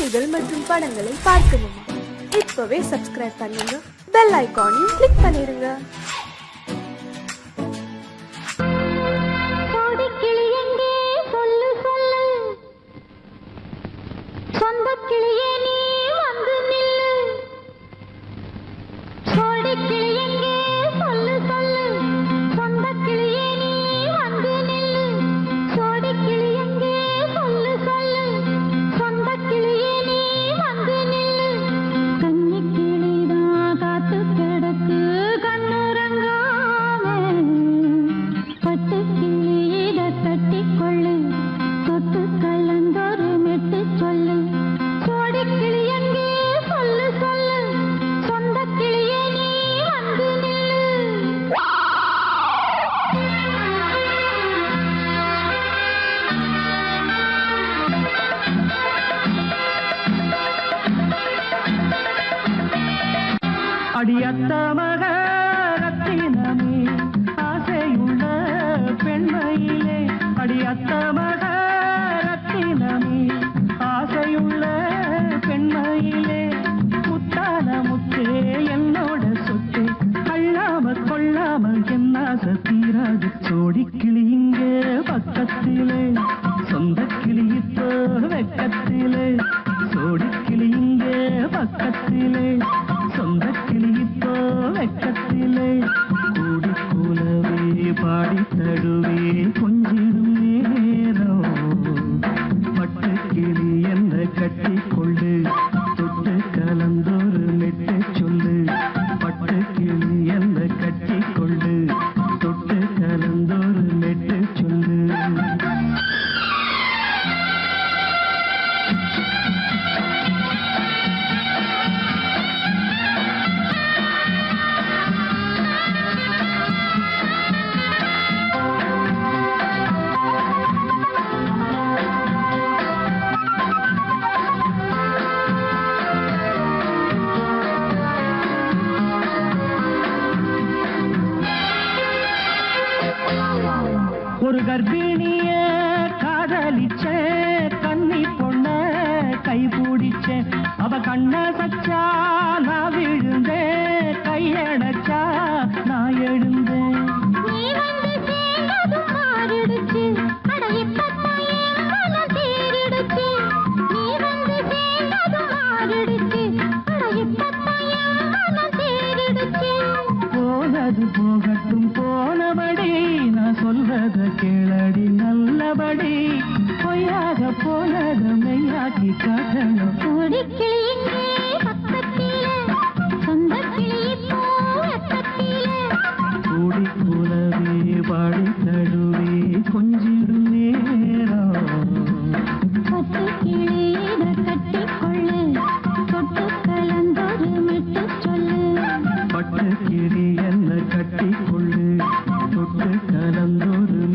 கதைகள் மற்றும் படங்களை பார்க்கணுமா? இப்பவே சப்ஸ்கிரைப் பண்ணுங்க, பெல் ஐகானையும் கிளிக் பண்ணிருங்க. அடியத்த மகரத்தினமே ஆசையுள்ள பெண்மையிலே, அடியத்த மகரத்தினமே ஆசையுள்ள பெண்மையிலே, முத்தான முத்தே என்னோட சொத்து அள்ளாம கொள்ளாம என்னாச தீராது. சோடி கிளி இங்கே பக்கத்திலே, சொந்த கிளி இப்போ வெக்கத்திலே, சோடி கிளி இங்கே பக்கத்திலே, சொந்த கிளி இப்போ வெக்கத்திலே, கூடி கூலவே பாடி தடுவே கொஞ்சிடும் நேரம். பட்டு கிளி என்ன கட்டி கொள்ளு, தொட்டு கலந்தொரு மெட்டு சொல்லு. பட்டு கிளி என்ன கட்டி கொள்ளு, தொட்டு கலந்தொரு மெட்டு சொல்லு. ஒரு கர்ப்பிணிய காதலிச்ச கண்ணி பொண்ண கை பிடிச்ச, அவ கண்ண சச்சா நான் விழுந்தேன், கையடைச்சா நான் எழுந்தேன். போனது போகட்டும் போனபடி, நான் சொல்றத கேளடி நல்லபடி, பொய்யாக போனத மெய்யாக்கி காட்டணும். கூடி கூலவே பாடி தடுவே கொஞ்சிடும் நேரம். பட்டு கிளி என்ன கட்டி கொள்ளு, தொட்டு கலந்தொரு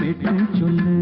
மெட்டு சொல்லு.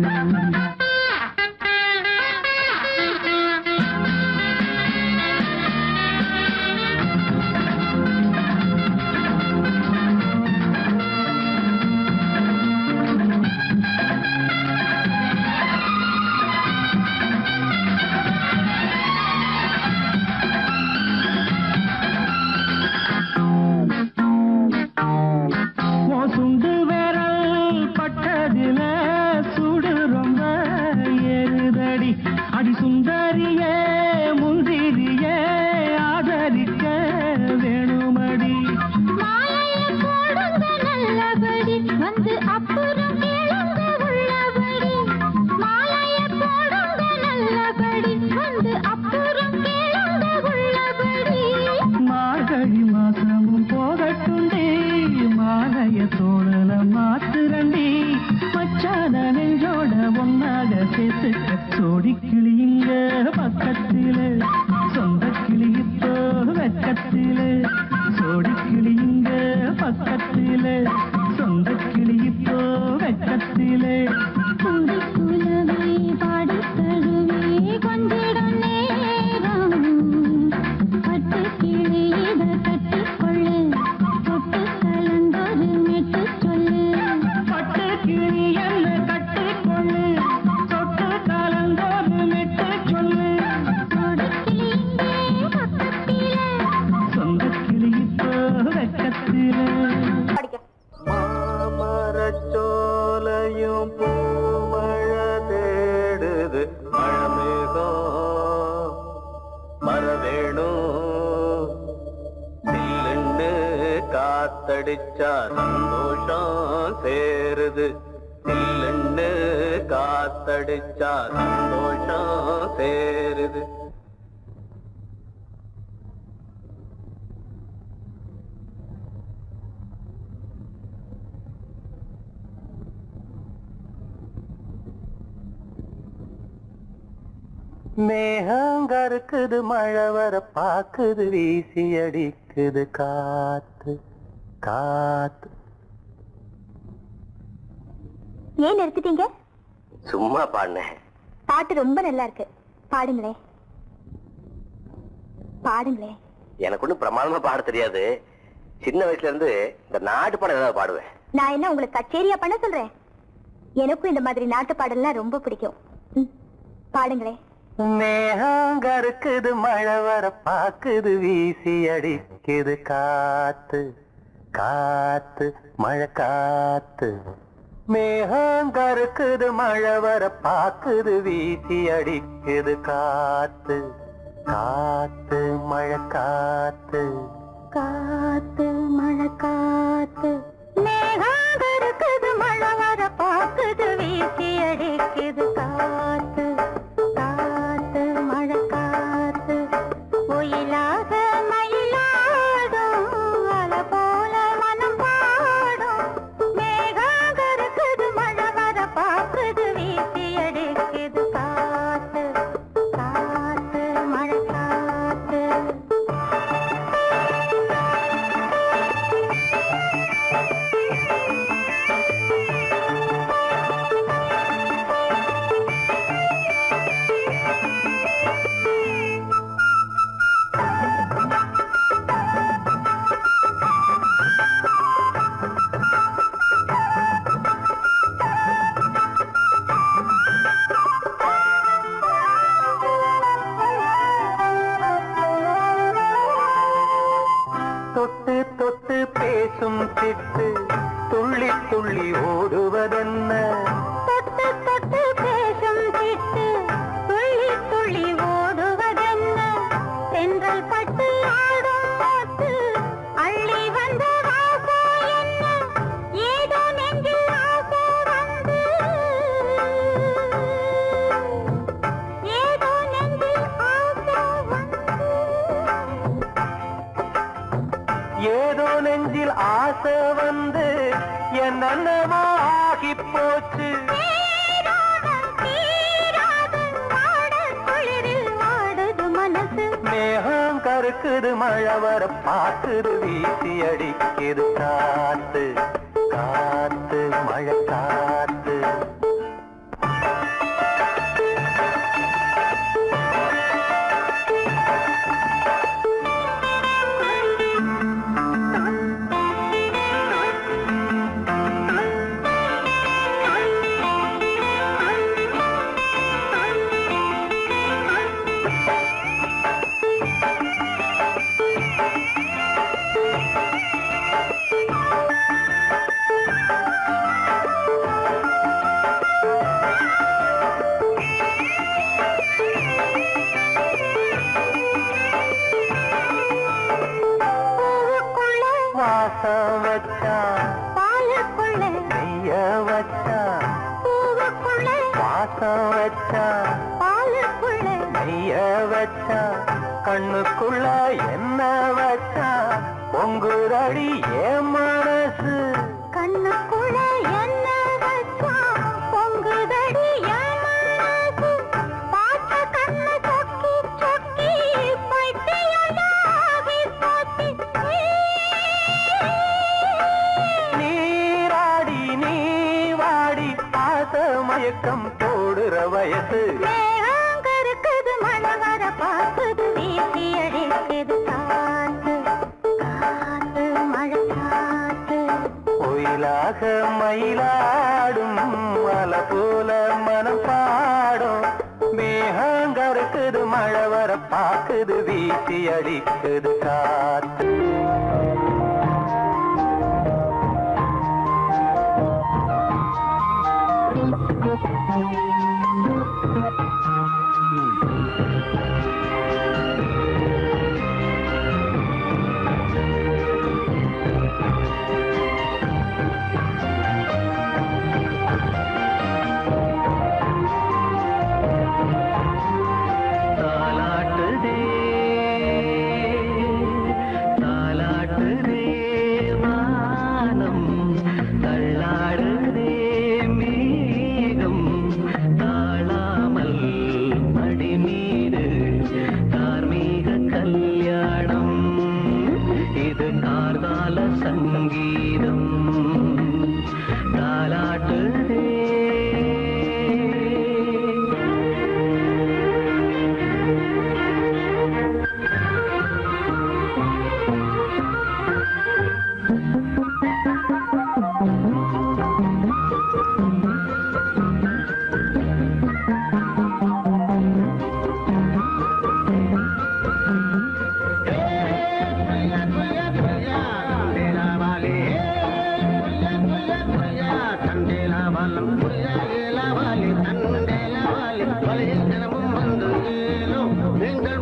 காத்தடிச்சா சந்தோஷம் சேருது சில்லுன்னு காத்தடிச்சா சந்தோஷம் சேருது. மேகங்கருக்குது மழை வர பாக்குது வீசி அடிக்குது காத்து காத்து. ஏன் நிறுத்திட்டீங்க? சும்மா பாடினேன். பாட்டு ரொம்ப நல்லா இருக்கு, பாடுங்களே பாடுங்களே. எனக்கு ஒன்றும் பிரமாதமா பாட தெரியாது. சின்ன வயசுல இருந்து இந்த நாட்டு பாடம் ஏதாவது பாடுவேன். நான் என்ன உங்களுக்கு கச்சேரியா பண்ண சொல்றேன்? எனக்கும் இந்த மாதிரி நாட்டு பாடல்லாம் ரொம்ப பிடிக்கும். பாடுங்களே. மேகங்கருக்குது மழை வர பாக்குது வீசி அடிக்குது காத்து காத்து மழை காத்து. மேகங்கருக்குது மழை வர பாக்குது வீசி அடிக்குது காத்து காத்து மழை காத்து காத்து மழை காத்து. மேகங்கருக்குது மழை வர பாக்குது வீசி அடிக்குது காத்து காத்து மழை காத்து. ஒயிலாக மயிலாடும் அலை போல மனம் பாடும். மேகங்கருக்குது மழை வர பாக்குது வீசி அடிக்குது காத்து காத்து மழை காத்து. தொட்டு தொட்டு பேசும் சிட்டு துள்ளி துள்ளி ஓடுவதென்ன. தொட்டு தொட்டு பேசும் சிட்டு துள்ளி துள்ளி ஓடுவதென்ன. தென்றல் பட்டு ஆடும் பாட்டு அள்ளி வந்த வாசா என்ன. ஏதோ நெஞ்சில் ஆசை வந்து ஏதோ நெஞ்சில் ஆசை வந்து. ஏதோ நெஞ்சில் ஆசை வந்து என்னென்னமோ ஆகி போச்சு. மேகம் கருக்குது மழை வர பாக்குது வீசி அடிக்குது காத்து காத்து மழை காத்து. வாசம் வச்சான் பாலுக்குள்ள நெய்ய வச்சான். பூவுக்குள்ள வாசம் வச்சான் பாலுக்குள்ள நெய்ய வச்சான். கண்ணுக்குள்ள என்ன வச்சான் பொங்குரடி ஏன் மனசு. கண்ணுக்குள்ள என்ன வச்சா பொங்குதடி என் மனசு. பார்த்த கண்ணு சொக்கி சொக்கி பைத்தியமாகி போச்சு. நீராடி நீ வாடி ஆச மயக்கம் போடுற வயசு. மேகங்கருக்குது மழை வர பாக்குது வீசி அடிக்குது காத்து காத்து மழை காத்து. ஒயிலாக மயிலாடும் அலை போல மனம் பாடும். மேகங்கருக்குது மழை வர பாக்குது வீசி அடிக்குது காத்து.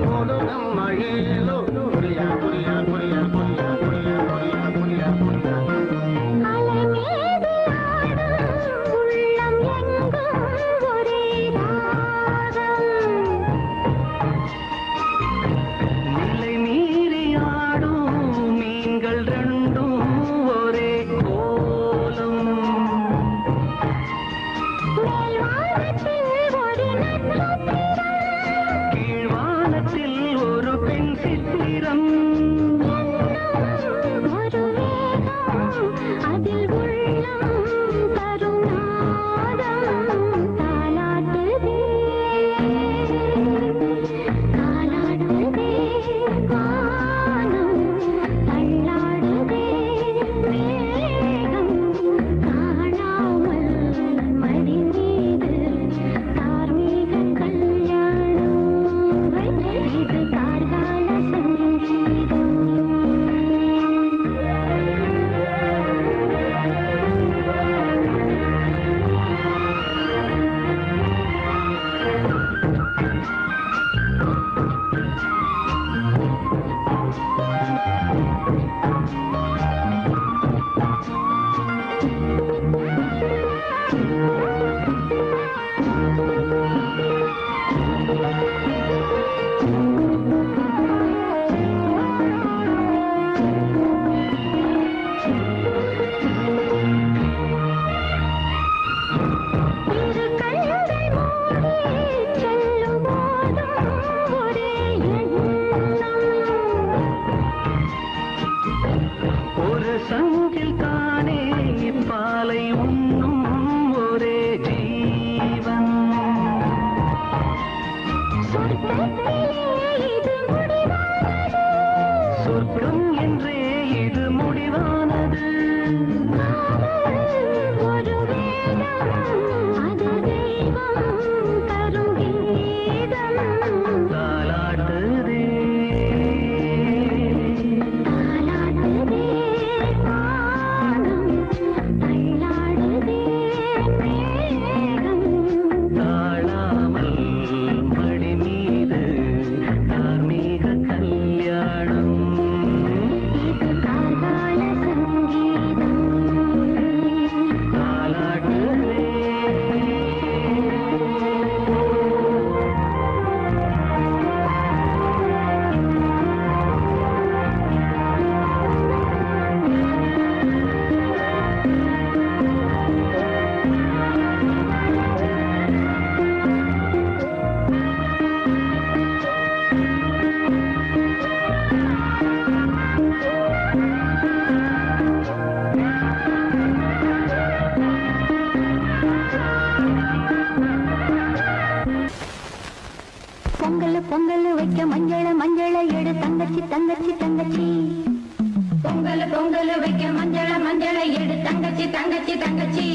போதும் நம்ம ஏலோ புரியா புரியா புரியா புரியா புரியா புரியா புரியா புரியா நிலை மீறி ஆடும் மீன்கள் ரெண்டும் ஒரே கோலம் கீழ்வானத்தில் ஒரு பெண் சித்திரம் அதில் உள்ளம் கருணாதம் தாலாட்டுதே தாலாட்டுதே வானம் தள்ளாடுதே மேகம் காணாமல் மடி மீது தார்மீக கல்யாணம் இது கார்கால சங்கீதம் இரு கண்கள் மூடி செல்லும் போதும் ஒரே எண்ணம் ஒரு சங்கில் தானே பாலை உண்ணும் ஒரே ஜீவன் சொர்க்கத்திலே இது முடிவானது சொர்க்கம் என்றே இது முடிவானது ஒரு வேதம் அது தெய்வம் தரும் கீதம் தாலாட்டுதே தாலாடுதே வானம் தள்ளாடுதே மேகம் தாழாமல் மடி மீது தார்மீக கல்யாணம் இது கார்கால சங்கீதம் தாலாட்டுதே பொங்கல் பொங்கல் வைக்க மஞ்சள மஞ்சள எடு தங்கச்சி தங்கச்சி தங்கச்சி பொங்கல் பொங்கல் வைக்க மஞ்சள மஞ்சள எடு தங்கச்சி தங்கச்சி தங்கச்சி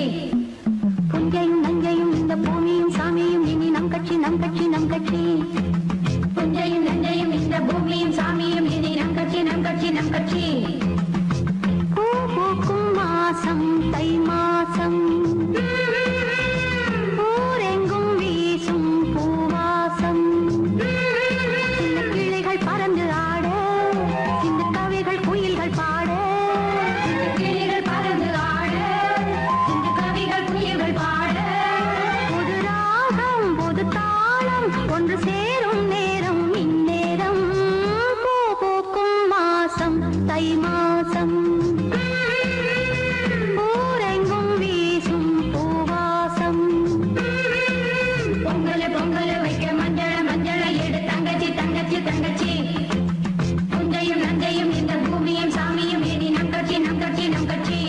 புஞ்சையும் நஞ்சையும் இந்த பூமியும் சாமியும் இனி நம் கட்சி நம் கட்சி நம் கட்சி புஞ்சையும் நஞ்சையும் இந்த பூமியும் சாமியும் இனி நம் கட்சி நம் கட்சி நம் கட்சி பூ பூக்கும் மாசம் தை மாசம் ஊரெங்கும் வீசும் பூவாசம் சின்ன கிளிகள் பறந்து ஆட சின்ன கவிகள் குயில்கள் பாட சின்ன கிளிகள் பறந்து ஆட சின்ன கவிகள் குயில்கள் பாட புது ராகம் புது தாளம் ஒன்று சேரும் நேரம் இந்நேரம் பூ பூக்கும் மாசம் தை மாசம் ஊரெங்கும் வீசும் பூவாசம் பொங்கல் பொங்கல் வைக்க மஞ்சள மஞ்சள எடு தங்கச்சி தங்கச்சி தங்கச்சி புஞ்சையும் நஞ்சையும் இந்த பூமியும் சாமியும் இனி நம் கட்சி நம் கட்சி நம் கட்சி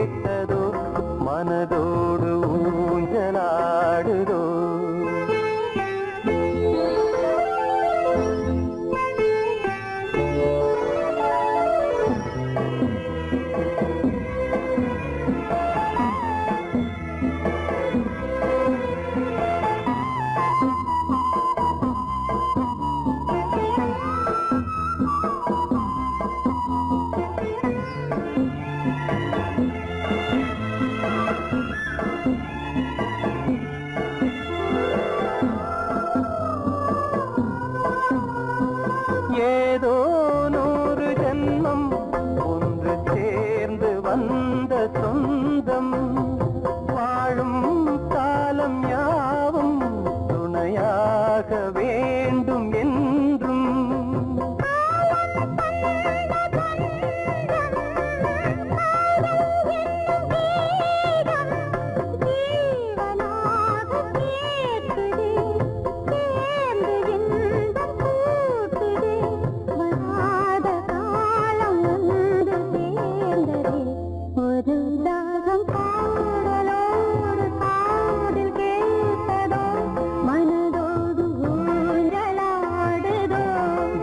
கேட்டதோ மனதோடு ஊஞ்சலாடுதோ ஏதோ 100 ஜென்மம் ஒன்று சேர்ந்து வந்த சொந்தம் வாழும் காலம் யாவும் துணையாக வேண்டும் என்றும்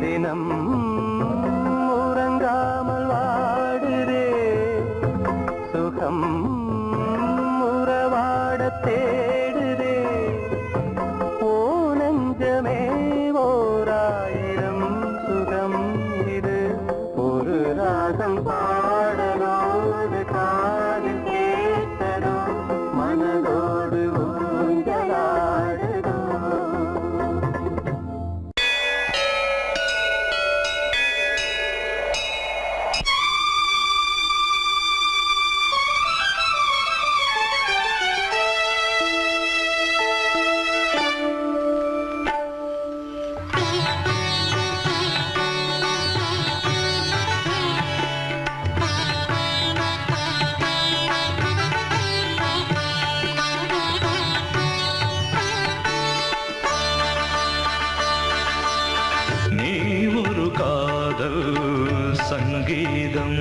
தினம் உறங்காமல் வாடுதே சுகம் உறவாட தேடுதே ஓ நெஞ்சமே ஓராயிரம் சுகம் இது ஒரு ராகம் பாடலோடு காதில் கேட்டதோ மனதோடு ஊஞ்சலாடுதோ நீ ஒரு காதல் சங்கீதம்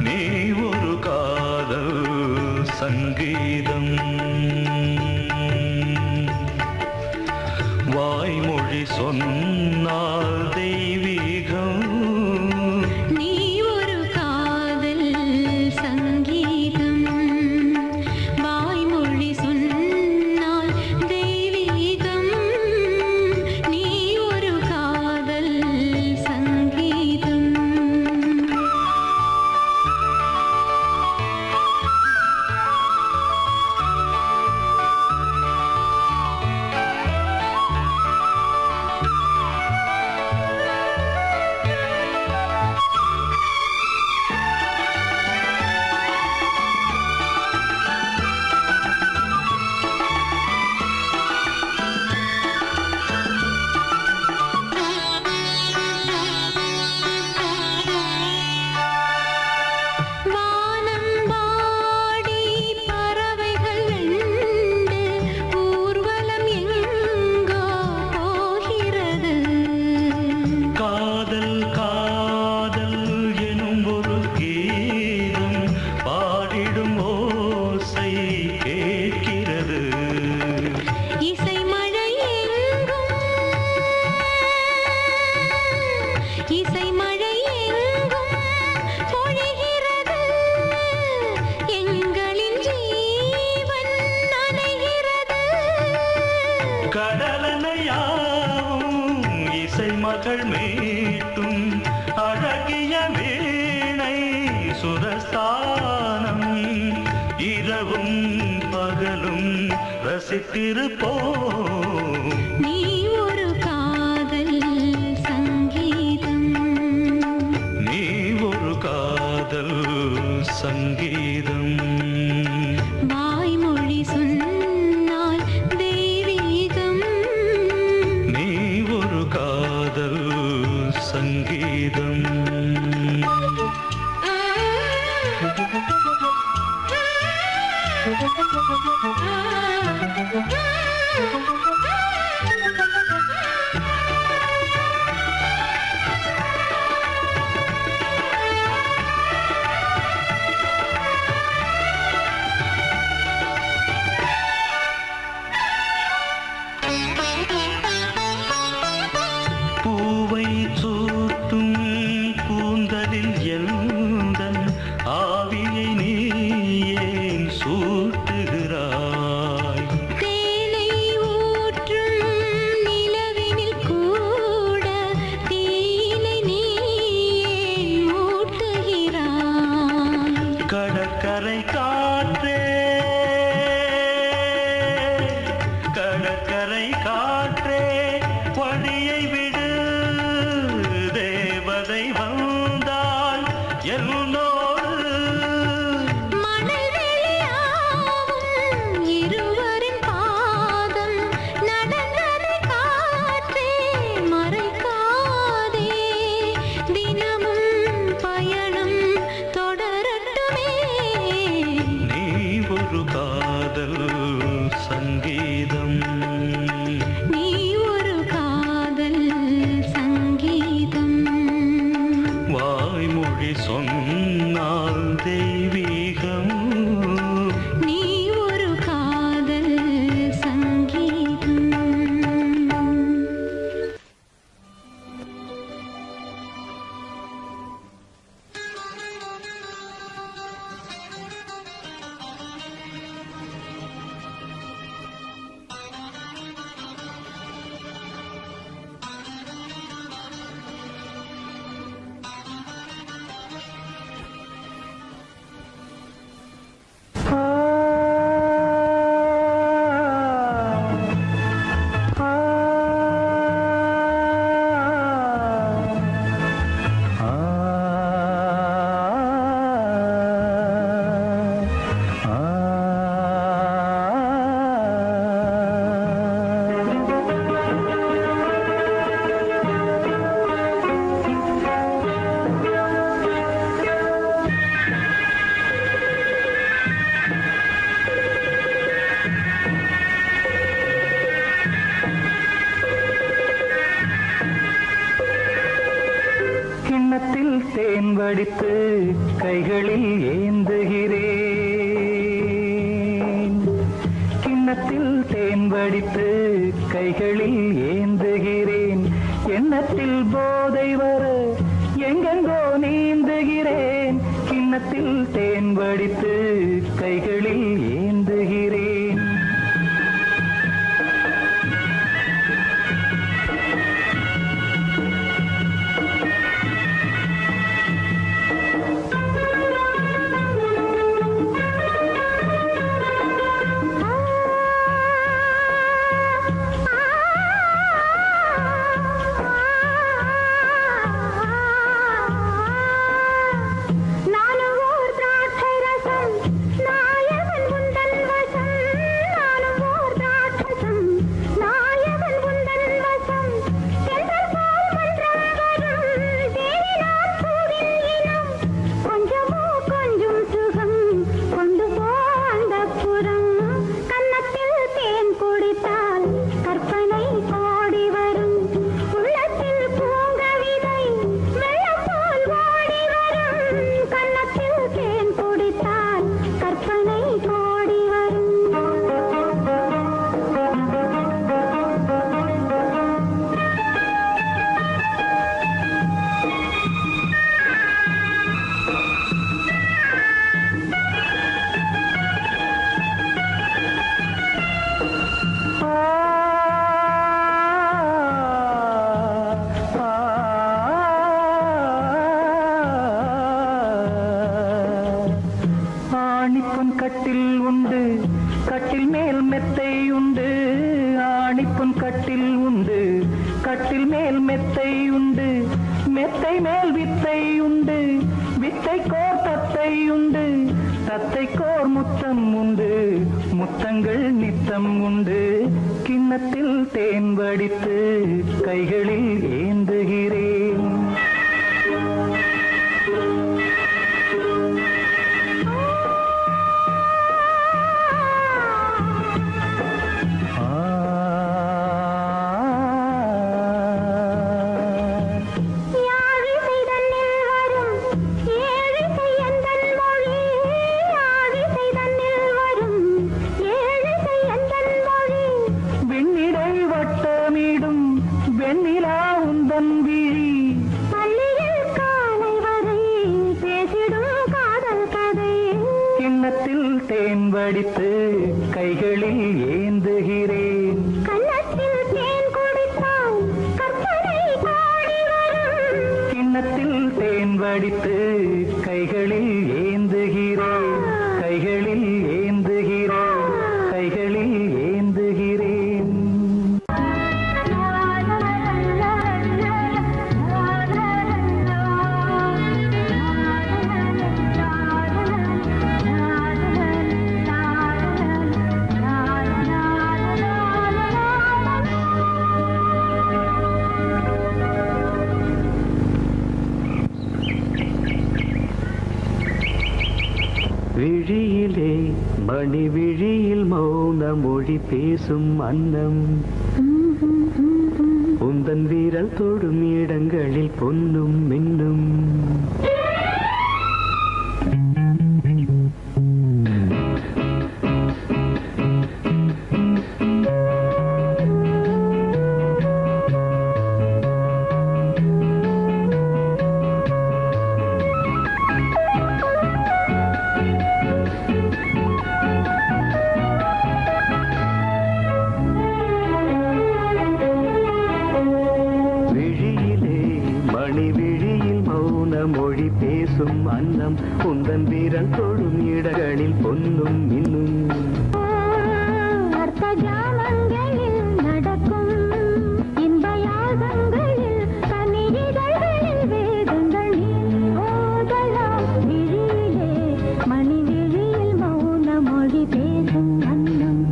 நீ ஒரு காதல் சங்கீதம் வாய்மொழி சொன்னால் தெய்வீகம் நீ ஒரு காதல் சங்கீதம் வாய்மொழி சொன்னால் தெய்வீகம் நீ ஒரு காதல் சங்கீதம் வானம்பாடி பறவைகள் வெண்டு ஊர்வலம் எங்கோ போகிறது காதல் காதல் எனும் ஒரு கீதம் பாடிடும் ஓசை கேட்கிறது இசை மழை எங்கும் இசை மழை எங்கும் பொழிகிறது எங்களின் ஜீவன் நனைகிறது கடலனையாவும் இசை மகள் மீட்டும் அழகிய வீணை சுரஸ்தானம் இரவும் பகலும் ரசித்திருப்போம் நீ ஒரு காதல் சங்கீதம் நீ ஒரு காதல் சங்கீதம் வாய்மொழி சொன்னால் தெய்வீகம் நீ ஒரு காதல் சங்கீதம் கடற்கரை காற்றே கடற்கரை காற்றே வழியை விடு தேவதை வந்தால் என்னோடு மணல் வெளியாகும் இருவரின் பாதம் நடந்ததை காற்றே மறைக்காதே தினமும் பயணம் தொடரட்டுமே நீ ஒரு காதல் சங்கீதம் நீ ஒரு காதல் சங்கீதம் வாய்மொழி சொன்னால் தெய்வீகம் நீ ஒரு காதல் சங்கீதம் கிண்ணத்தில் தேன் வடித்து கைகளில் ஏந்துகிறேன் கிண்ணத்தில் தேன் வடித்து கைகளில் ஏந்துகிறேன் எண்ணத்தில் போதை வர எங்கெங்கோ நீந்துகிறேன் கிண்ணத்தில் தேன் வடித்து கைகளில் ஏந்துகிறேன் நானும் ஓர் திராட்சை ரசம் நாயகன் உந்தன் வசம் நானும் ஓர் திராட்சசம் நாயகன் உந்தன் வசம் தென்றல் போல் மன்றம் வரும் தேனினான் பூவின் இனம் கொஞ்சமோ கொஞ்சம் சுகம் கொண்டு போ அந்தப்புறம் கன்னத்தில் தேன் குடித்தால் கற்பனை கோடி வரும் உள்ளத்தில் பூங்கவிதை வெள்ளம் போல் ஓடி வரும் கன்னத்தில் தேன் குடித்தால் கற்பனை கோடி வரும் ஆணிப்பொன் கட்டில் உண்டு கட்டில் மேல் மெத்தை உண்டு ஆணிப்பொன் கட்டில் உண்டு கட்டில் மேல் மெத்தை உண்டு மெத்தை மேல் வித்தை உண்டு வித்தை கோர் தத்தை உண்டு தத்தை கோர் முத்தம் உண்டு முத்தங்கள் நித்தம் உண்டு கிண்ணத்தில் தேன் வடித்து கைகளில் ஏந்துகிறேன் யாழிசை தன்னில் வரும் ஏழிசை எந்தன் மொழி யாழிசை தன்னில் வரும் ஏழிசை எந்தன் மொழி வெண்ணிடை வட்டமிடும் வெண்ணிலா உந்தன் விழி பள்ளியில் காலை வரை பேசிடும் காதல் கதை கிண்ணத்தில் தேன் வடித்து கைகளில் ஏந்துகிறேன் கன்னத்தில் தேன் குடித்தால் கற்பனை கோடி வரும் கிண்ணத்தில் தேன் வடித்து கைகளில் ஏந்துகிறேன் விழியிலே மணி விழியில் மௌன மொழி பேசும் அன்னம் உந்தன் வீரல் தொடும் இடங்களில் பொன்னும் மின்னும் மொழி பேசும் அன்னம் உந்தன் வீரல் தொடும் இடங்களில் பொன்னும் இன்னும் அர்த்த ஜாமங்களில் நடக்கும் இன்ப யாகங்களில் கனிதழ்களில் வேதங்கள் ஓதலாம் விழியிலே மணி விழியில் மௌன மொழி பேசும் அன்னம்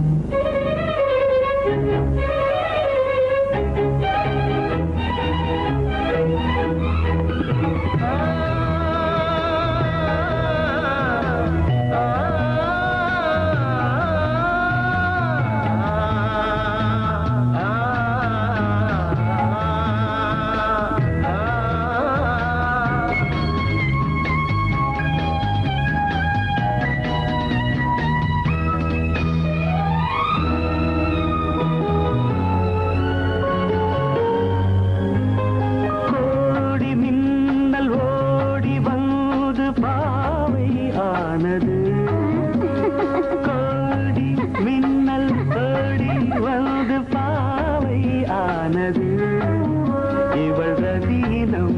இவள் ரதீனம்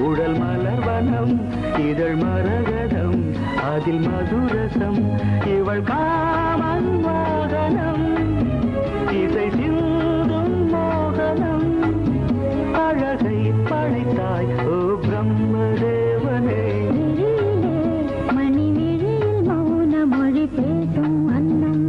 உடல் மலர்வனம் இதழ் மரகதம் அதில் மதுரசம் இவள் காமன் மோகனம் இசை சிந்தும் மோகனம் அழகை படைத்தாய் ஓ பிரம்மதேவனே மணி விழியில் மௌன மொழி பேசும் அன்னம்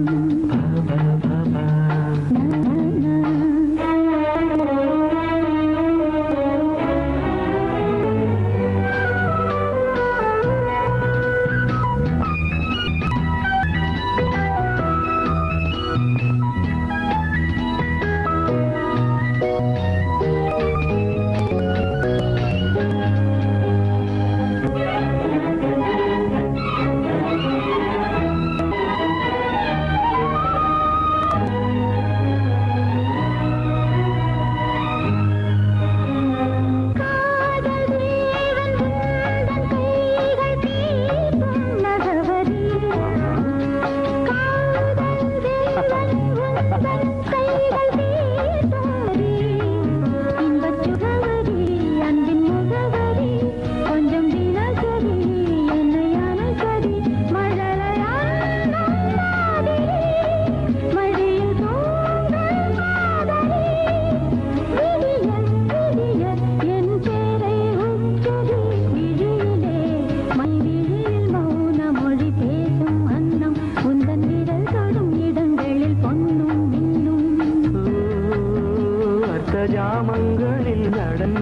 ஜாமங்களில் நடன்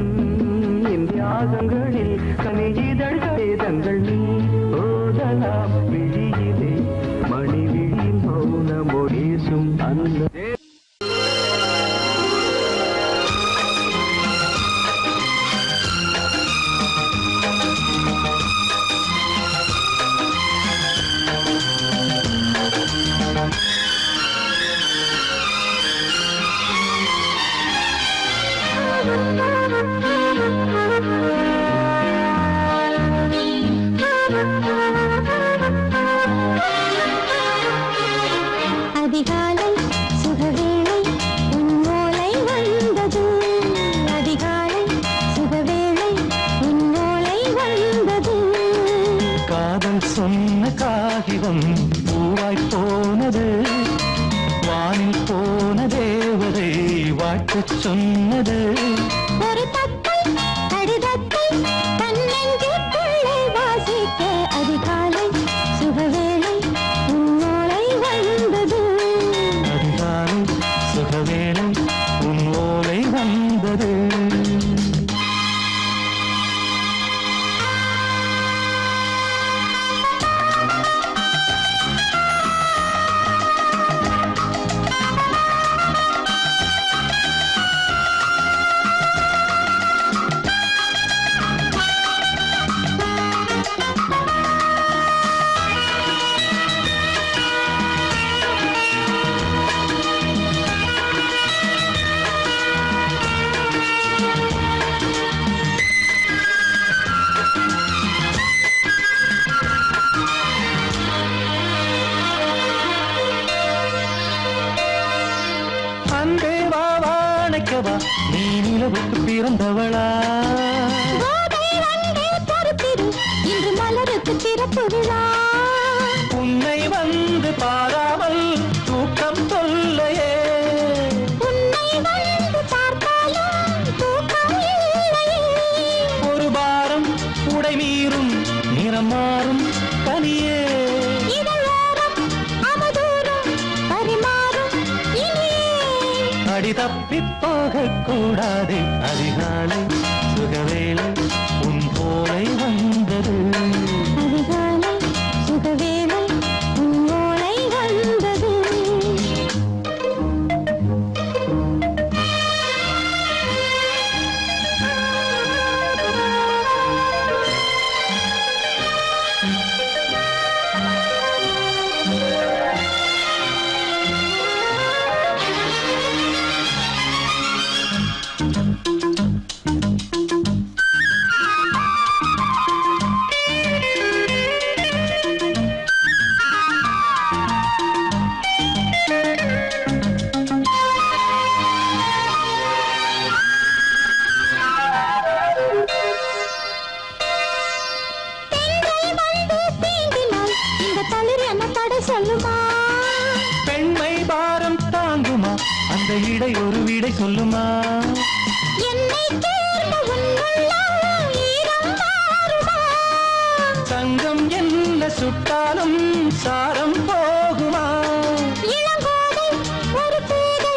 இந்தியாசங்களில் கனிஜிதழ் வேதங்கள் நீ ஓதலாம் விழியிலே மணி விழியில் மௌன மொழிசும் அந்த அதிகாலை சுகவேளை உன்னோலை வந்தது அதிகாலை சுகவேளை உன்னோலை வந்தது காதல் சொன்ன காகிதம் பூவாய் போனது வானில் போன தேவதை வாழ்த்துச் சொன்னது ஒரு தத்தை கடிதத்தை தன்னெஞ்சுக்குள்ளே வாசிக்க அதிகாலை சுகவேளை உன்னோலை வந்தது அதிகாலை சுகவேளை உன் ஓலை வந்தது இரவுக்கு பிறந்தவளா இன்று மலருக்கு திறப்பு விழா உன்னை வந்து பாராமல் தூக்கம் சொல்லையே உன்னை வந்து பார்த்தாலும் தூக்கம் இல்லையே ஒரு பாரம் உடை மீறும் நிறம் மாறும் தனியே இதழோரம் அவதூறும் பரிமாறும் இனியே அடி தப்பிப் போகக் கூடாது அதிகாலை சுகவேளை உன் போலை வந்தது அதிகாலை சுகவேளை உன்னோலை வந்தது சொல்லுமா பெண்மை பாரம் தாங்குமா அந்த இடை ஒரு விடை சொல்லுமா என்னை தேர்ந்த உன்னுள்ளம் ஈரம் மாறுமா தங்கம் என்ன சுட்டாலும் சாரம் போகுமா இளங்கோதை ஒரு பேதை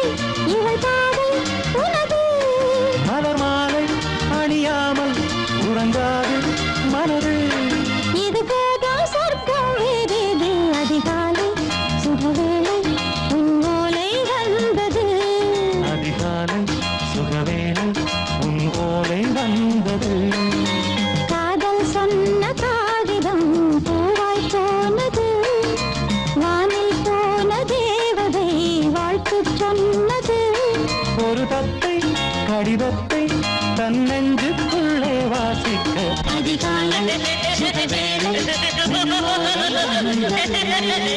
இவள் பாதை உனது மலர் மாலை அணியாமல் உறங்காது மனது இது போதும் சொர்க்கம் வேறேது அதிகாலை சுகவேளை உன்னோலை வந்தது அதிகாலை சுகவேளை உன் ஓலை வந்தது காதல் சொன்ன காகிதம் பூவாய் போனது வானில் போன தேவதை வாழ்த்து சொன்னது ஒரு தத்தை கடிதத்தை தன் நெஞ்சுக்குள்ளே வாசிக்க அதிகாலை சுகவேளை உன்னோலை வந்தது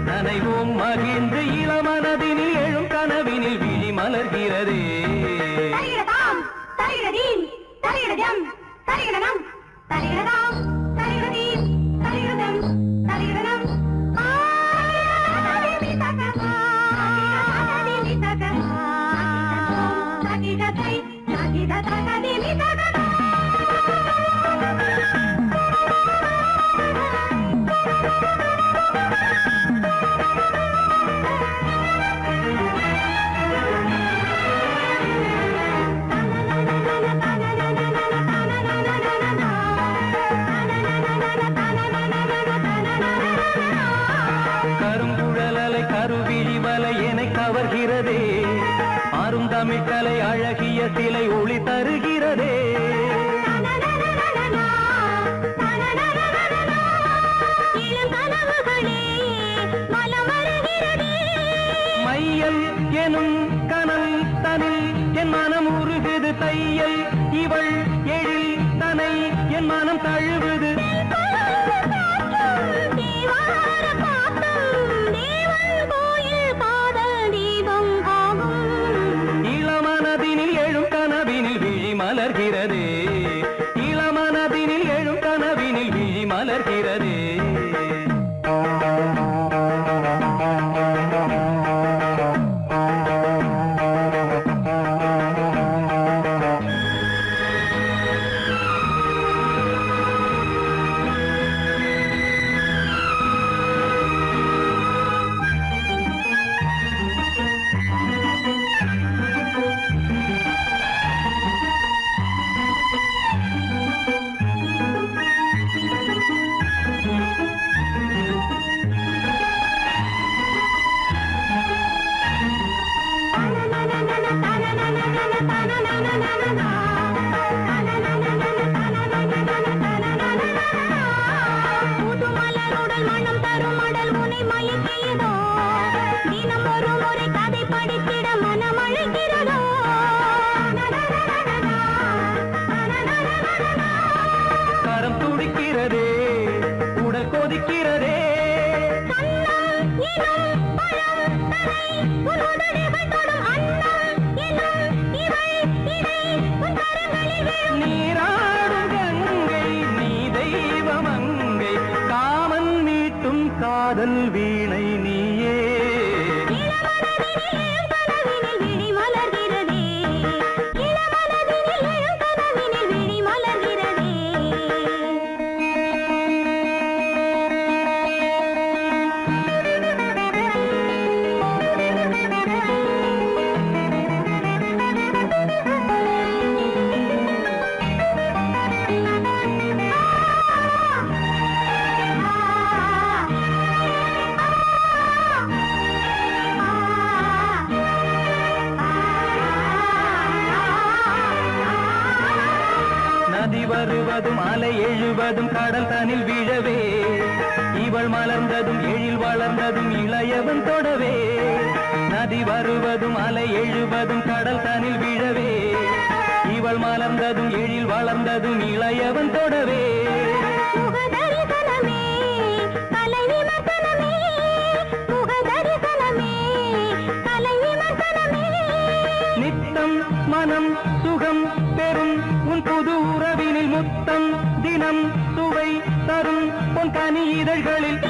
நனைவோம் மகிழ்ந்து இளமனதினில் எழும் கனவினில் விழி மலர்கிறதே தலிரதாம் தலிரதீம் தலிரதம் தலிரதம் தலிரதாம் தலிரதீம் தலிரதம் தலிரதம் கருங்குழலலை கருவிழி வலை என கவர்கிறதே அருந்தமிழ்கலை அழகிய சிலை ஒளி தருகிறதே மையல் எனும் கனல் தனில் என் மனம் உருகுது தையல் இவள் எழில் தனை என் மனம் தழுவுது இளமனதினில் எழும் கனவினில் விழி மலர்கிறதே இளமனதினில் எழும் கனவினில் விழி மலர்கிறதே கொதிக்கிறதே நீராடும் கங்கை நீ தெய்வமங்கை காமன் மீட்டும் காதல் வீணை நீயே வருவதும் அலை எழுவதும் கடல் தனில் வீழவே இவள் மலர்ந்ததும் எழில் வளர்ந்ததும் இளையவன் தொடவே நதி வருவதும் அலை எழுவதும் கடல் தனில் வீழவே இவள் மலர்ந்ததும் எழில் வளர்ந்ததும் இளையவன் தொடவே நித்தம் மனம் சுகம் பெறும் உன் புது உறவினில் முத்தம் தினம் சுவை தரும் உன் கனி இதழ்களில்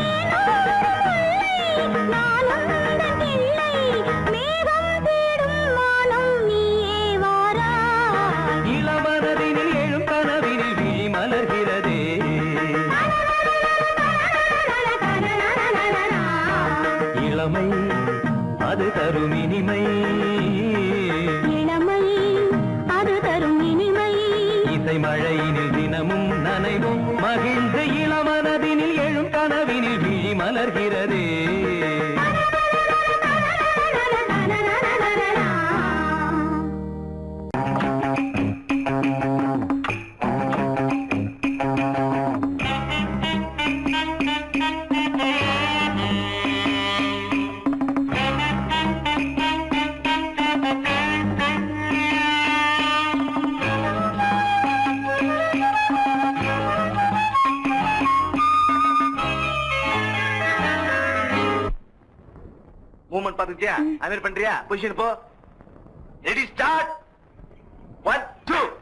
இளவரதினில் எழும் கனவினில் விழி மலர்கிறதே இளமை அது தரும் இனிமை மழையினில் தினமும் நனைவும் மகிழ்ந்து இளமனதினில் எழும் கனவினில் விழி மலர்கிறதே மூவ்மெண்ட் பாத்துக்கியா அமீர் பண்றியா பொசிஷன் போ ரெடி ஸ்டார்ட் 1 2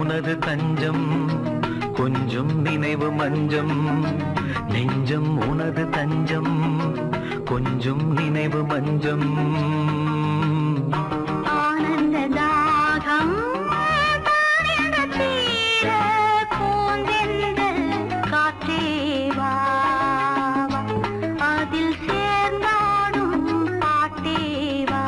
உனது தஞ்சம் கொஞ்சம் நினைவு மஞ்சம் நெஞ்சம் உனது தஞ்சம் கொஞ்சம் நினைவு மஞ்சம் ஆனந்த தாகம் காற்றேவா அதில் சேர்ந்தாடும் பாட்டேவா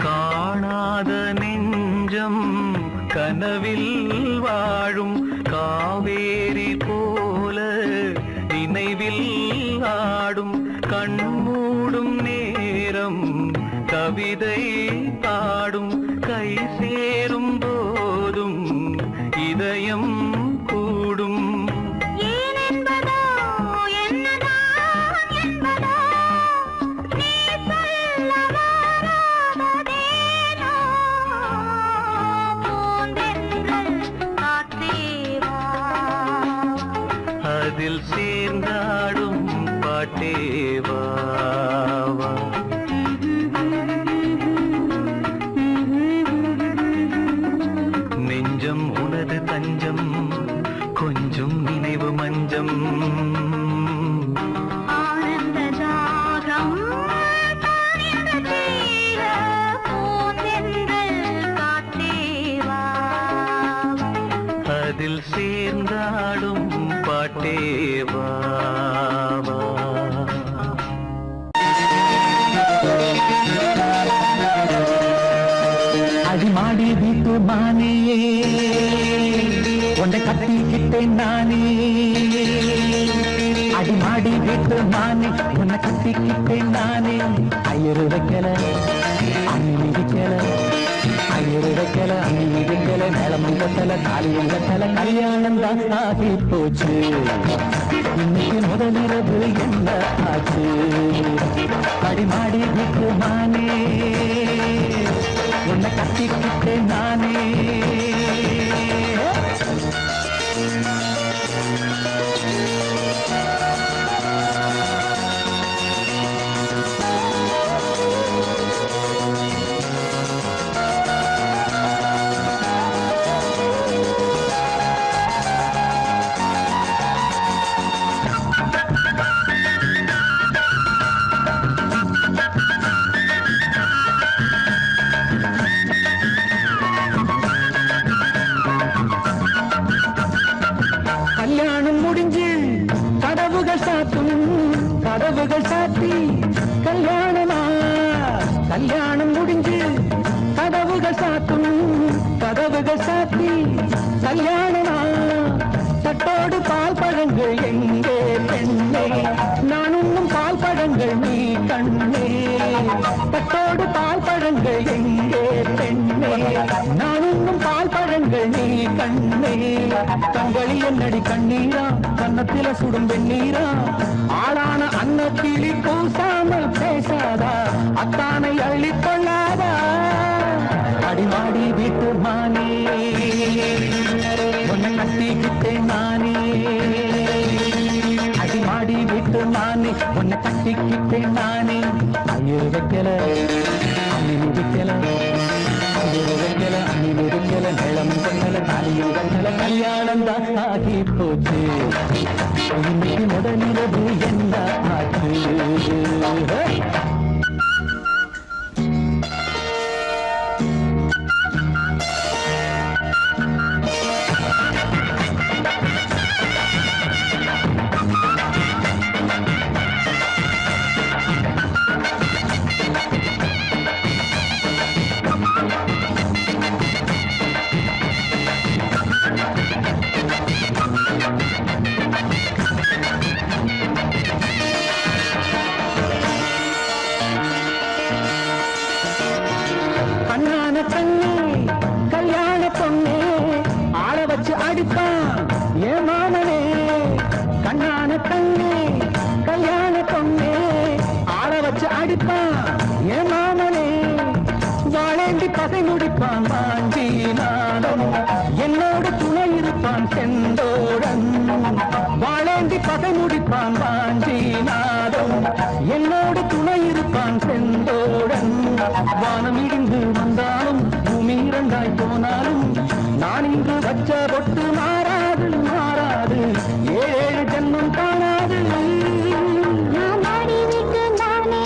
காணாத நெஞ்சம் கனவில் வாழும் காவேரி போல நினைவில் ஆடும் கண்மூடும் நேரம் கவிதை பாடும் கை சேரும் போதும் இதயம் கூடும் அதில் சேர்ந்தாடும் பாட்டேவா நெஞ்சம் உனது தஞ்சம் கொஞ்சம் நினைவு மஞ்சம் அதில் சேர்ந்தாடும் பாட்டேவா அடிமாடி வீட்டு மானியே உன்னை கட்டிக்கிட்டேன் நானே அடிமாடி வீட்டு மானே உன்னை கட்டிக்கிட்டேன் நானே ஐயரு வைக்கல அம்மி மிதிக்கல ஐயரு வைக்கல அம்மி மிதிக்கல மேளமும் கட்டல தாலியும் கட்டல கல்யாணம் தான் ஆகி போச்சு இன்னைக்கு முதலிரவு என்ன ஆச்சு அடிமாடி வீட்டு மானே உன்னை கட்டிக்கிட்டேன் நானே கல்யாணம் முடிஞ்சு கதவுகள் சாத்தும் கதவுகள் சாத்தி கல்யாணமா கல்யாணம் முடிஞ்சு கதவுகள் சாத்தும் கதவுகள் சாத்தி கல்யாணமா தட்டோடு பால் பழங்கள் எங்கே பெண்ணே நான் உண்ணும் பால் பழங்கள் நீ கண்ணே தட்டோடு பால் பழங்கள் எங்கே பெண்ணே நான் உண்ணும் பால் பழங்கள் நீ கண்ணே கண்களி என்னடி கண்ணீரா கன்னத்தில சுடும் வெண்ணீரா ஆளான அன்னக்கிளி கூசாமல் பேசாதா அத்தானை அள்ளிக் கொள்ளாதா அடிமாடி வீட்டு மானே உன்னை கட்டிக்கிட்டேன் நானே அடிமாடி வீட்டு மானே உன்னை கட்டிக்கிட்டேன் நானே ஐயர் வைக்கல அம்மி மிதிக்கல ஐயர் வைக்கல அம்மி மிதிக்கல மேளம் கொண்டல தாலியும் கண்டல கல்யாணம் தான் ஆகி போச்சு இன்னைக்கு முதலிரவு என்ன ஆச்சு கண்ணான கண்ணே கல்யாண பொண்ணே ஆள வச்சு அடிப்பான் ஏன் மாமனே கண்ணான கண்ணே கல்யாண பொண்ணே ஆள வச்சு அடிப்பான் ஏன் மாமனே வாழேந்தி பகை முடிப்பான் வாஞ்சி நாடம் என்னோடு துணை இருப்பான் செந்தோடன் வாழேந்தி பகை முடிப்பான் வாஞ்சி நாடம் என்னோடு துணை இருப்பான் செந்தோடன் வானம் இடிந்து வந்தாலும் பூமி இரண்டாய் போனாலும் நான் இன்று வச்ச பொட்டு மாறாது மாறாது ஏழு ஜென்மம் காணாது நான் மாடி வீட்டு நானே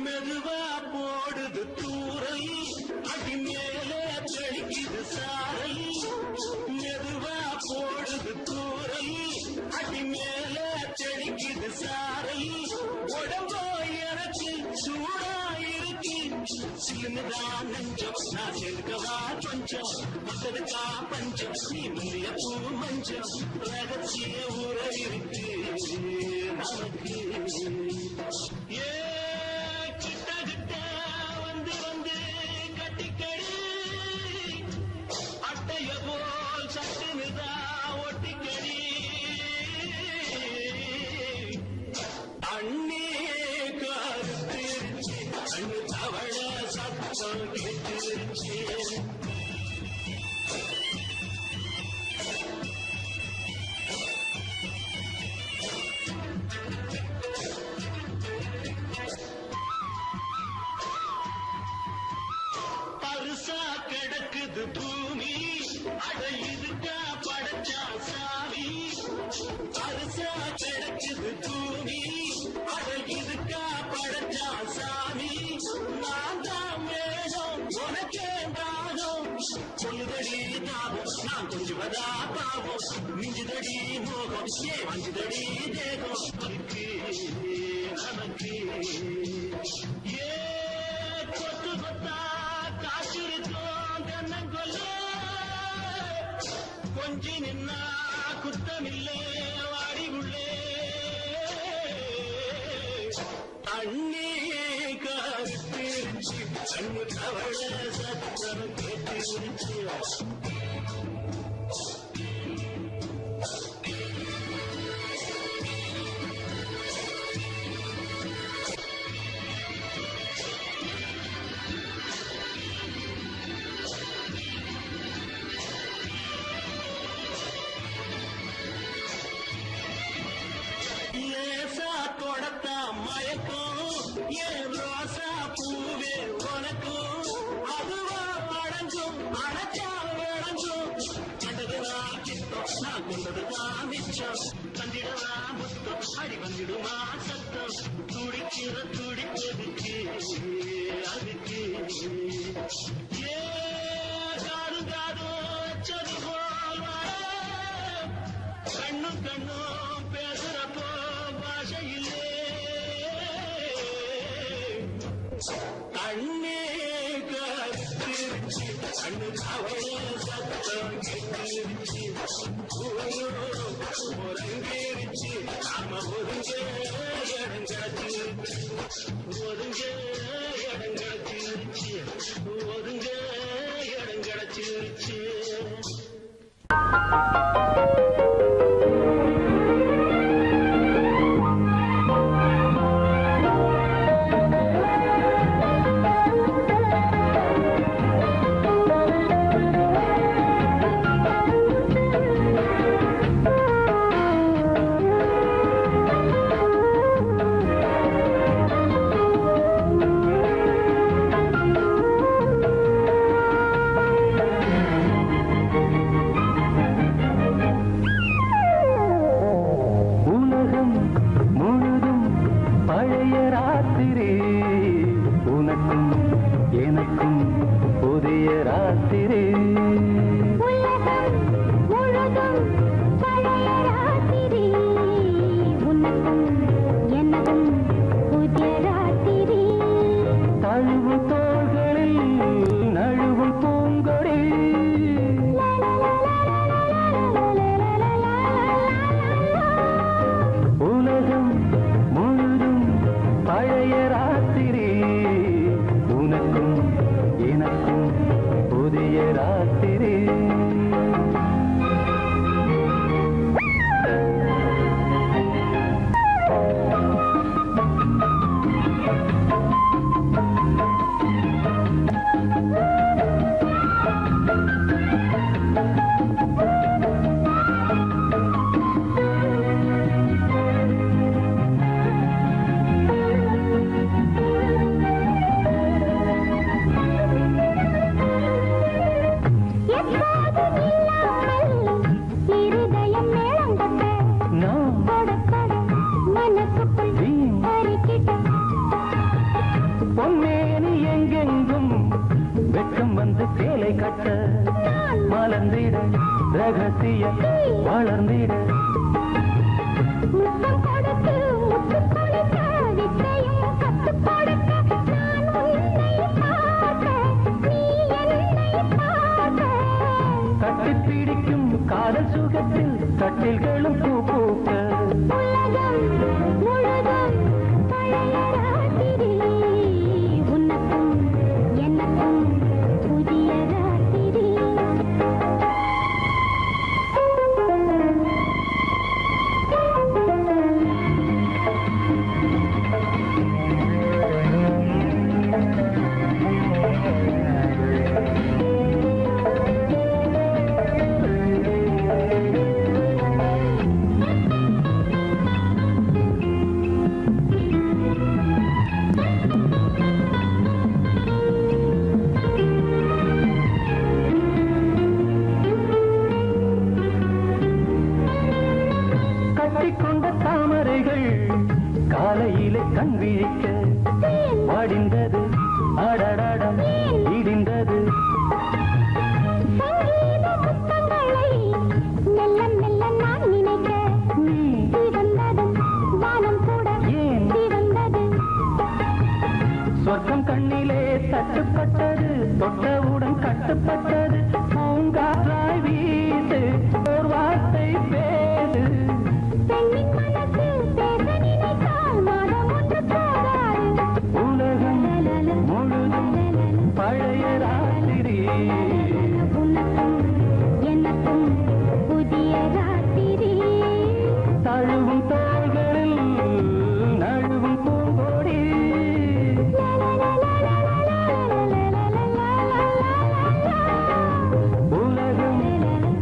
மெதுவா போடுது தூரல் அடி மேலே சிலுமிதான் நஞ்சம் நான் சேர்க்கவா கொஞ்சம் மத்ததுக்கா பஞ்சம் நீ முந்திய பூ மஞ்சம் ரகசிய உரை இருக்கு நமக்கு ஏ கிட்ட கிட்ட வந்து வந்து கட்டிக்கடி அட்டைய போல் சட்டுனுதா ஒட்டிக்கடி அண்ணே கருத்திருச்சு அண்ணு தவள சத்தம் கேட்டுருச்சு பருசா கிடக்குது பூமி அட இதுக்கா படைச்சா சாமி பருசா கிடக்குது பூமி அட இதுக்கா படைச்சா சாமி நான் தான் மேலும் உனக்கே தானம் சொல்லுதடி தாபம் நான் கொஞ்சுவதா பாவம் மிஞ்சுதடி மோகம் ஏ வஞ்சுதடி தேகம் இருக்கு நமக்கு ஏ கொத்து கொத்தா காற்றிருக்கோம் தென்னங்கொல்ல கொஞ்சி நின்னா குத்தமில்லே வாடி உள்ளே அண்ணே கருத்திருச்சு கண்ணு தவள சத்தம் கேட்டிருச்சு லேசா தொடத்தா மயக்கும் ஏன் ரோசா பூவே உனக்கும் அதுவா அடங்கும் அடைச்சா விளங்கும் கண்டதுவா சித்தம் நான் கொண்டதுவா மிச்சம் தந்திடவா முத்தம் அடி வந்துடுமா சத்தம் துடிக்கிற துடிப்பதுக்கு அதுக்கு ஏ காடு காடு வச்சது போல் கண்ணும் கண்ணும் பேசுறப்போ பாஷையில்லே கண்ணே கருத்திருச்சு கண்ணு கவலை சத்தம் கேட்டுருச்சு ஒருங்கிருச்சு நாம ஒருங்க இடம் கிடச்சிருச்சு ஒருங்க இடம் கிடச்சிருச்சு ஒருங்க இடம் கிடச்சிருச்சு ரகசியம் வளர்ந்திட முத்தம் கொடுத்து முத்து கொடுக்க வித்தையும் கத்து கொடுக்க நான் உன்னை காதல் சுகத்தில் கட்டில்களும் பூ பூக்க உலகம் முழுதும் பழைய ராத்திரி உனக்கும் எனக்கும் புதிய ராத்திரி கட்டிக்கொண்ட தாமரைகள் காலையிலே கண் விழிக்க வாடிந்தது அடடடம் இடிந்தது சங்கீத முத்தங்களை மெல்ல மெல்ல நான் நினைக்க சிவந்ததும் வானம் கூட சிவந்தது சொர்க்கம் கண்ணிலே தட்டுப்பட்டது தொட்டவுடன் கட்டுப்பட்டது பூங்காற்றாய் வீசு ஒரு வார்த்தை பேசு பெண்ணின் மனசு பேச நினைத்தால் மாதம் ஒன்று போராது உலகம் முழுதும் பழைய ராத்திரி உனக்கும் எனக்கும் புதிய ராத்திரி தழுவும் தோள்களில் நழுவும் பூங்கொடி உலகம்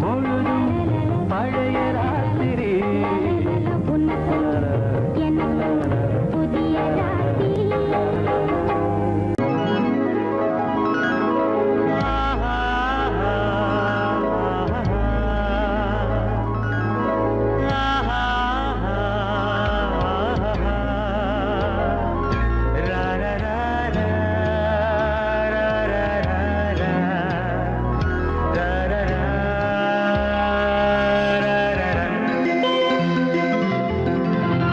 முழுதும் பழைய ராத்திரி உனக்கும் எனக்கும் புதிய ராத்திரி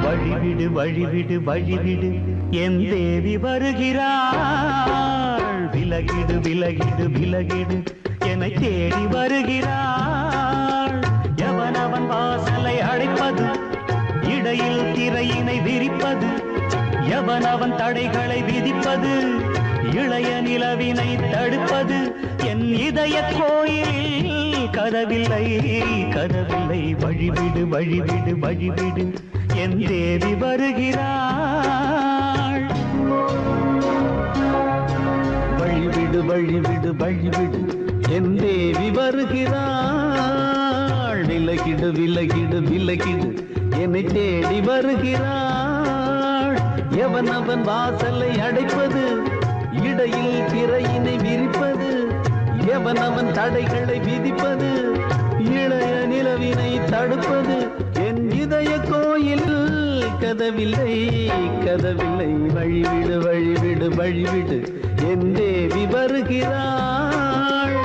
வழிவிடு வழிவிடு வழிவிடு என் தேவி வருகிறாள் விலகிடு விலகிடு விலகிடு என்னை தேடி வருகிறாள் எவனவன் வாசலை அடைப்பது இடையில் திரையினை விரிப்பது எவனவன் தடைகளை விதிப்பது இளைய நிலவினை தடுப்பது என் இதய கோயிலில் கதவில்லை கதவில்லை வழிவிடு வழிவிடு வழிவிடு என் தேவி வருகிறாள் வழிவிடு வழிவிடு வழிவிடு என் தேவி வருகிறாள் விலகிடு விலகிடு விலகிடு என்னை தேடி வருகிறாள் எவனவன் வாசலை அடைப்பது இடையில் திரையினை விரிப்பது எவனவன் தடைகளை விதிப்பது இளைய நிலவினை தடுப்பது என் இதய கோயில் கதவில்லை கதவில்லை வழிவிடு வழிவிடு வழிவிடு என் தேவி வருகிறாள்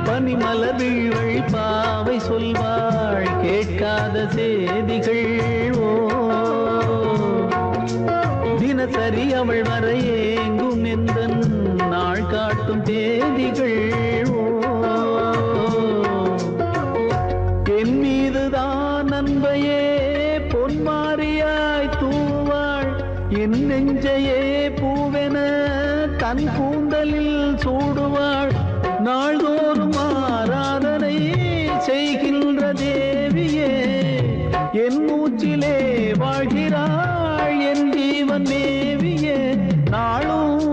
பனிமலர் வீழ்வழி பாவை சொல்வாள் கேட்காத செய்திகள் ஓ தினசரி அவள் வர ஏங்கும் எந்த நாள் காட்டும் தேதிகள் ஓ என் மீதுதான் அன்பையே பொன்மாரியாய் தூவாள் என் நெஞ்சையே பூவென தன் கூந்தலில் சூடுவாள் நாள்தோறும் ஆராதனை செய்கின்ற தேவியே என் மூச்சிலே வாழ்கிறாள் என் ஜீவன் தேவியே நாளும்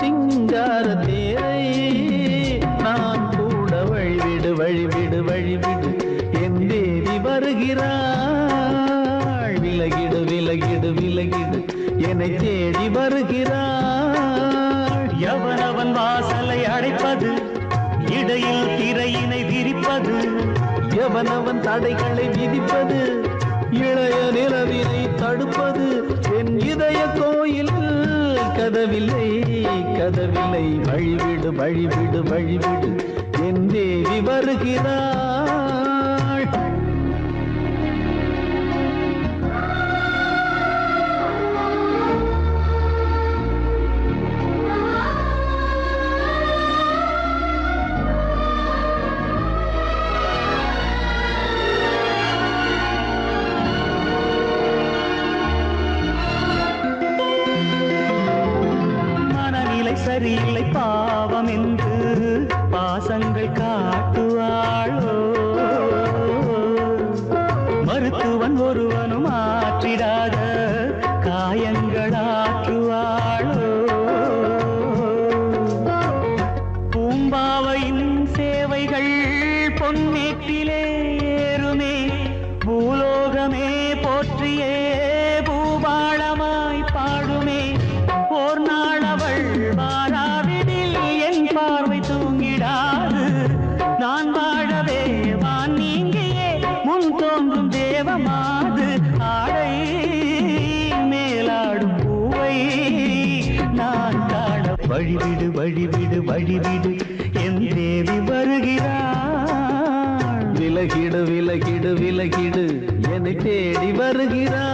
சிங்கார தேரை நான் கூட வழிவிடு வழிவிடு வழிவிடு என் தேவி வருகிறாள் விலகிடு விலகிடு விலகிடு என்னை தேடி வருகிறாள் எவனவன் வாசலை அடைப்பது இடையில் திரையினை விரிப்பது எவனவன் தடைகளை விதிப்பது இளைய நிலவினை தடுப்பது என் இதய கோயில் கதவில்லை கதவில்லை வழிவிடு வழிவிடு வழிவிடு என் தேவி வருகிறாள். சரியில்லை பாவம் என்று பாசங்கள் காட்டுவாளோ மருத்துவன் ஒருவனும் ஆற்றிடாத காயங்களாற்றுவாளோ பூம்பாவையின் சேவைகள் பொன்னேற்றிலே ஏறுமே பூலோகமே போற்றியே பூபாளமாய் பாடுமே ஓர் நாள் அவள் வாராவிடில் என் பார்வை தூங்கிடாது நான் வாழவே வான் நீங்கியே முன் தோன்றும் தேவமாது ஆடை மேலாடும் பூவை நான் காண வழிவிடு வழிவிடு வழிவிடு என் தேவி வருகிறாள். விலகிடு விலகிடு விலகிடு என்னை தேடி வருகிறாள்.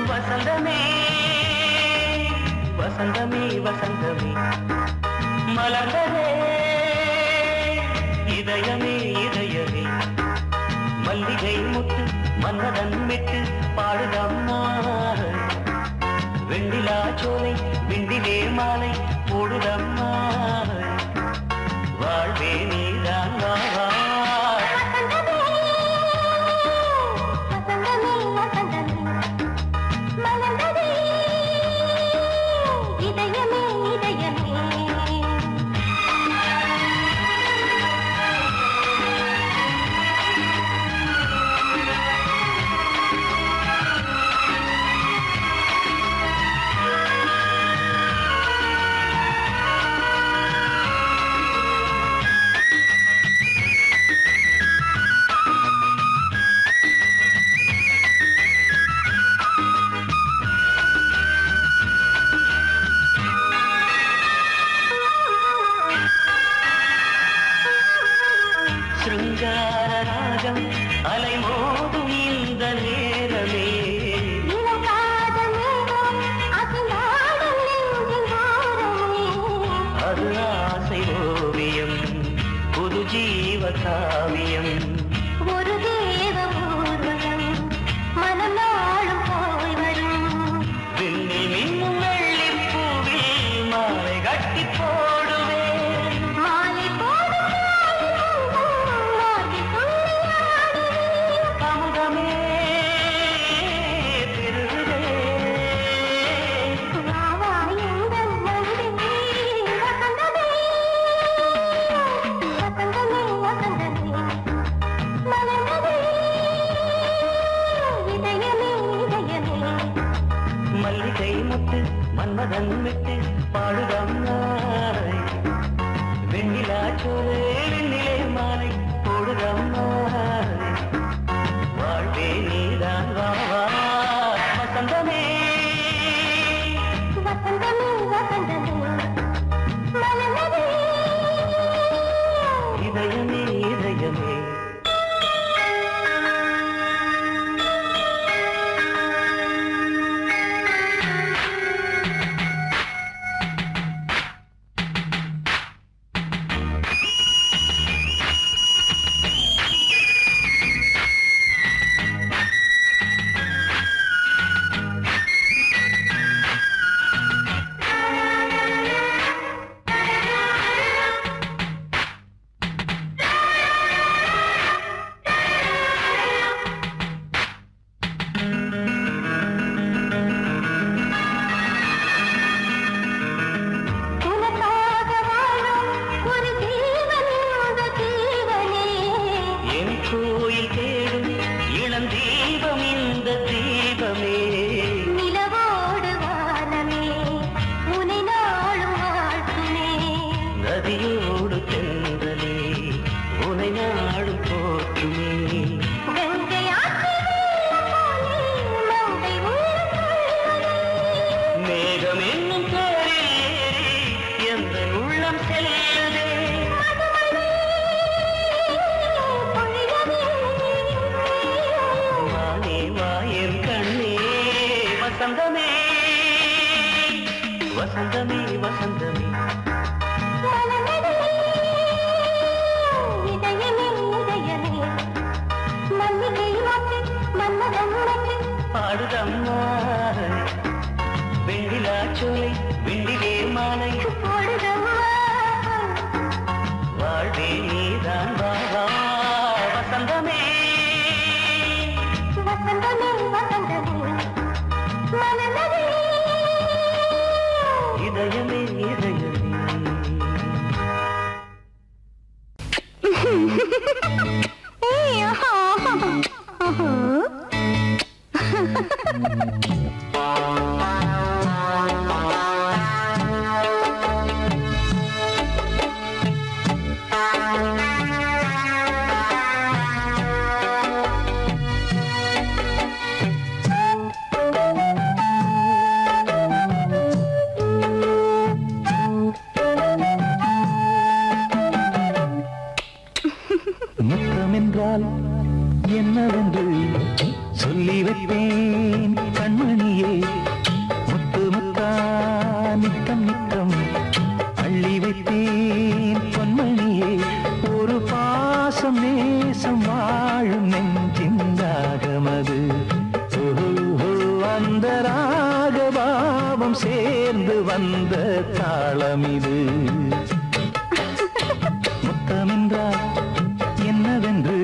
வசந்தமே வசந்தமே வசந்தமே மலர்ந்ததே இதயமே இதயமே மல்லிகை முட்டு மன்னதன் விட்டு பாடுதம்மா வெண்ணிலா சோலை விண்டிலே மாலை போடுதம்மா வாழ்வே நீதான் வா சிருங்காரராகம் அலைமோதும் இந்த நேரமே அது ஆசை ஓவியம் புது ஜீவ காவியம் ஒரு தேவ ஊர்வலம் மனம் நாளும் போய் வரும் விண்ணில் மின்னும் வெள்ளிப் பூவில் மாலை கட்டி போடுவேன் மாலை மல்லிகை முட்டு மன்மதன் விட்டு பாடுதம் நாய் வெண்ணிலா சோலை வெண்ணிலே மாலை போடுதம் நாய் வாழ்வே நீதான் வா வசந்தமே வசந்தமே வசந்தமே மலர்ந்ததே இதயமே இதயமே அம்மா வெண்ணிலா சோலை வெண்ணிலே மாலை போடுதம்மா வாழ்வே நீதான் வாவா வசந்தமே வசந்தமே வசந்தமே மனதே இதயமே இதயமே ஏய் ஆஹா ஆஹா முத்தமென்றால் என்னவென்று சொல்லி வைப்பேன் கண்மணியே முத்து முத்தா நித்தம் நித்தம் அள்ளி வைப்பேன் பொன்மணியே ஒரு பாசம் நேசம் வாழும் நெஞ்சிந்தாகமது அந்த ராகபாவம் சேர்ந்து வந்த தாளமிது முத்தமென்றால் என்னவென்று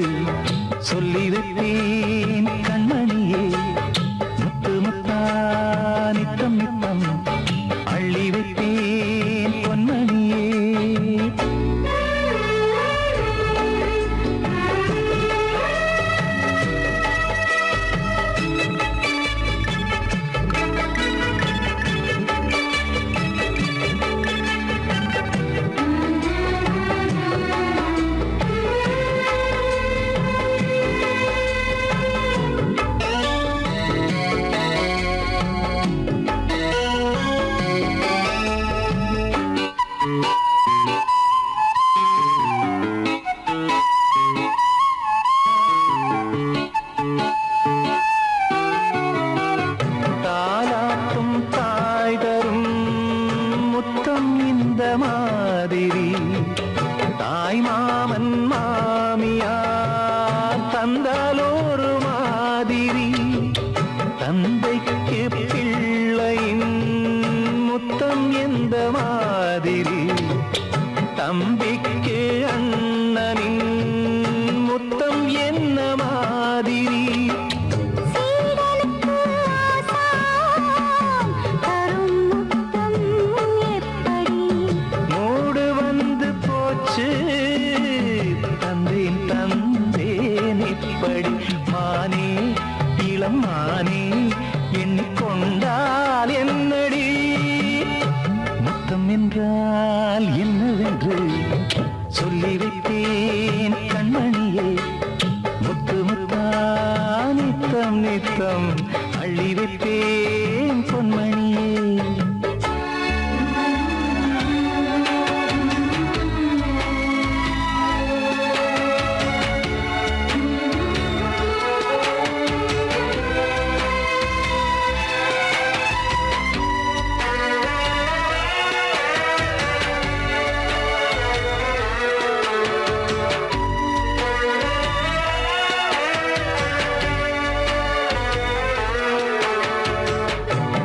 சொல்லி வைப்பேன் கண்மணியே முத்து முத்தா நித்தம் நித்தம் அள்ளி வைப்பேன் பொன்மணியே தாலாட்டும் தாய் தரும் முத்தம் இந்த மாதிரி தாய் மாமன் மாமியார் தந்தாலோரு மாதிரி தந்தைக்கு பிள்ளையின் முத்தம் எந்த மாதிரி தம்பிக்கு அண்ணனின் முத்தம் என்ன மாதிரி சீடனுக்கு ஆசான் தரும் முத்தம் எப்படி மூடு வந்து போச்சு தந்தேன் தந்தேன் இப்படி மானே இளம் மானே எண்ணிக்கொண்டால் என்னடி முத்தம் என்றால் என்னவென்று சொல்லி வைத்தேன் கண்மணியே முத்து முத்தா நித்தம் நித்தம் அள்ளி வைத்தேன் பொன்மணியே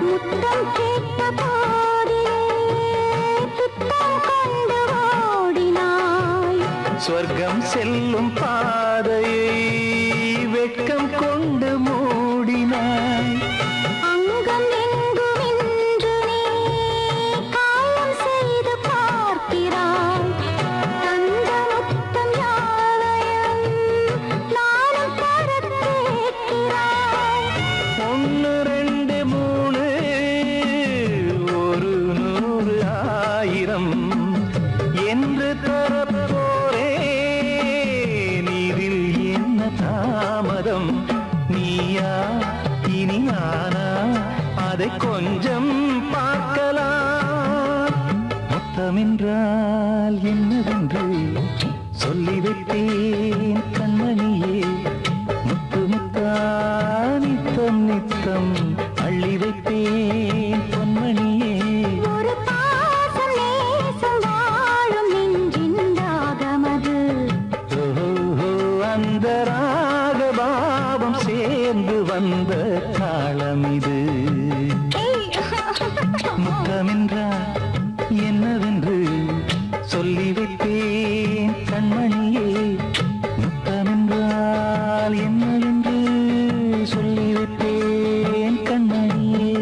முத்தம் கேட்ட போதிலே துத்தம் கொண்டு ஓடினாய் சொர்க்கம் செல்லும் பாதையை வெட்கம் கொண்டு மூடினாய் அங்கம் எங்கும் இன்று நீ காயம் செய்து பார்க்கிறாய் தந்த முத்தம் யாவையும் நானும் தர கேட்கிறாய் ஒன்று ரெண்டு மூணு ஒரு நூறு ஆயிரம் என்று தரப்போரேன் இதில் என்ன தாமதம் நீயா இனி நானா அதை கொஞ்சம் பார்க்கலாம் முத்தமென்றால் என்னவென்று சொல்லி வைத்தேன் கண்மணியே முத்து முத்தா நித்தம் நித்தம் அள்ளி வைத்தேன் பொன்மணியே ஒரு பாசம் நேசம் வாழும் நெஞ்சின் ராகமது ஓஹோ அந்த ராகபாவம் சே சேர்ந்து வந்த காலம் இது. முத்தமென்றால் என்னவென்று சொல்லி வைத்தேன் கண்மணியே. முத்தமென்றால் என்னவென்று சொல்லி வைத்தேன் கண்மணியே.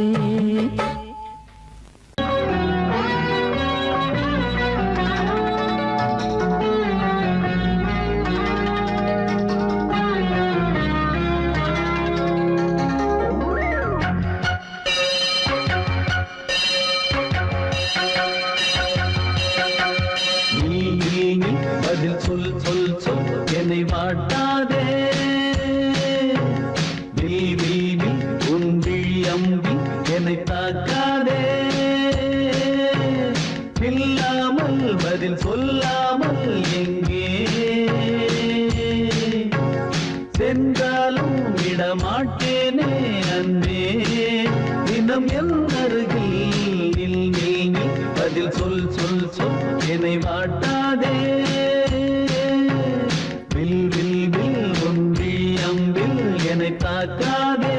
பதில் சொல் சொல் சொல் என்னை வாட்டாதே. உன் விழி அம்பி என்னை தாக்காதே. இல்லாமல் பதில் சொல்லாமல் எங்கே சென்றாலும் விடமாட்டேனே அன்பே. தினம் என் அருகில் நில் நில் நில் பதில் சொல் சொல் சொல் என்னை வாட்டாதே. வில் வில் வில் ஒன்றி அம்பில் என்னை தாக்காதே.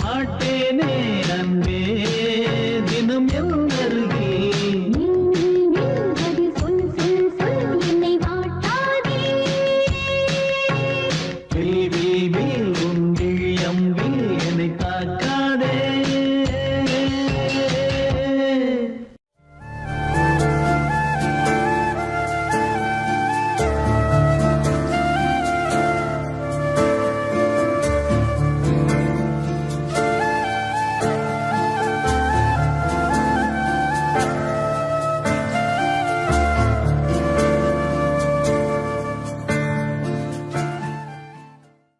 மாட்டேன்.